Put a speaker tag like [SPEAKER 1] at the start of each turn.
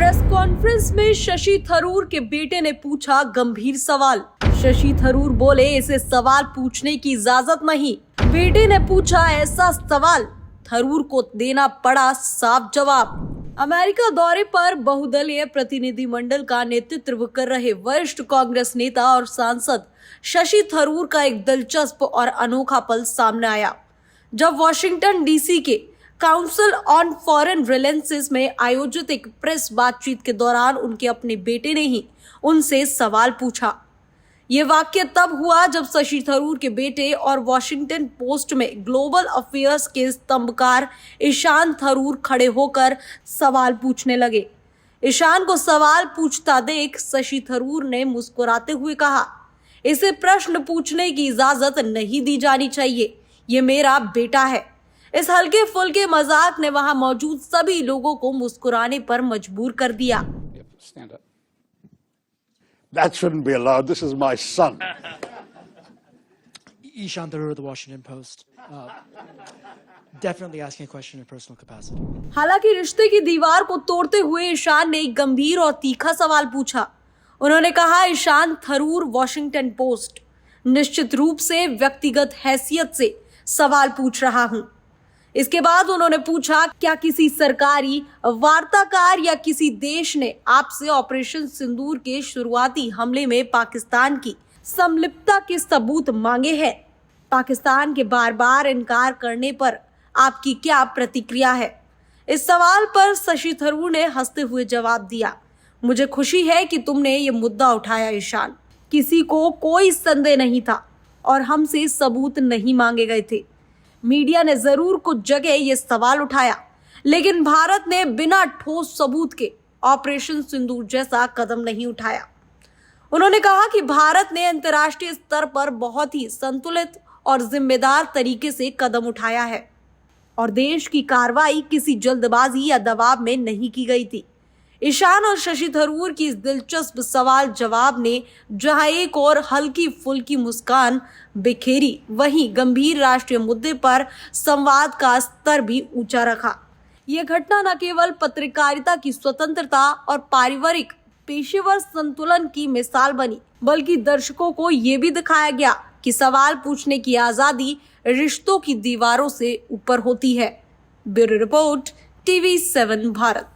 [SPEAKER 1] Press conference में शशि थरूर के बेटे ने पूछा गंभीर सवाल। शशि थरूर बोले, इसे सवाल पूछने की इजाजत नहीं। बेटे ने पूछा ऐसा सवाल, थरूर को देना पड़ा साफ जवाब। अमेरिका दौरे पर बहुदलीय प्रतिनिधिमंडल का नेतृत्व कर रहे वरिष्ठ कांग्रेस नेता और सांसद शशि थरूर का एक दिलचस्प और अनोखा पल सामने आया, जब वॉशिंगटन डीसी के काउंसिल ऑन फॉरेन रिलेशंस में आयोजित एक प्रेस बातचीत के दौरान उनके अपने बेटे ने ही उनसे सवाल पूछा। ये वाक्य तब हुआ जब शशि थरूर के बेटे और वॉशिंगटन पोस्ट में ग्लोबल अफेयर्स के स्तंभकार ईशान थरूर खड़े होकर सवाल पूछने लगे। ईशान को सवाल पूछता देख शशि थरूर ने मुस्कुराते हुए कहा, इसे प्रश्न पूछने की इजाजत नहीं दी जानी चाहिए, ये मेरा बेटा है। इस हल्के फुल्के मजाक ने वहां मौजूद सभी लोगों को मुस्कुराने पर मजबूर कर दिया।
[SPEAKER 2] That shouldn't be allowed. This is my son.
[SPEAKER 3] Ishan Tharoor of the Washington Post. Definitely asking a question in personal capacity.
[SPEAKER 1] हालांकि रिश्ते की दीवार को तोड़ते हुए ईशान ने एक गंभीर और तीखा सवाल पूछा। उन्होंने कहा, ईशान थरूर, वॉशिंगटन पोस्ट, निश्चित रूप से व्यक्तिगत हैसियत से सवाल पूछ रहा हूं। इसके बाद उन्होंने पूछा, क्या किसी सरकारी वार्ताकार या किसी देश ने आपसे ऑपरेशन सिंदूर के शुरुआती हमले में पाकिस्तान की संलिप्तता के सबूत मांगे हैं? पाकिस्तान के बार बार इनकार करने पर आपकी क्या प्रतिक्रिया है? इस सवाल पर शशि थरूर ने हंसते हुए जवाब दिया, मुझे खुशी है कि तुमने ये मुद्दा उठाया ईशान। किसी को कोई संदेह नहीं था और हमसे सबूत नहीं मांगे गए थे। मीडिया ने जरूर कुछ जगह ये सवाल उठाया, लेकिन भारत ने बिना ठोस सबूत के ऑपरेशन सिंदूर जैसा कदम नहीं उठाया। उन्होंने कहा कि भारत ने अंतर्राष्ट्रीय स्तर पर बहुत ही संतुलित और जिम्मेदार तरीके से कदम उठाया है और देश की कार्रवाई किसी जल्दबाजी या दबाव में नहीं की गई थी। ईशान और शशि थरूर की इस दिलचस्प सवाल जवाब ने जहां एक और हल्की फुल्की मुस्कान बिखेरी, वहीं गंभीर राष्ट्रीय मुद्दे पर संवाद का स्तर भी ऊंचा रखा। यह घटना न केवल पत्रकारिता की स्वतंत्रता और पारिवारिक पेशेवर संतुलन की मिसाल बनी, बल्कि दर्शकों को ये भी दिखाया गया कि सवाल पूछने की आजादी रिश्तों की दीवारों से ऊपर होती है। Bureau report, TV7 Bharat.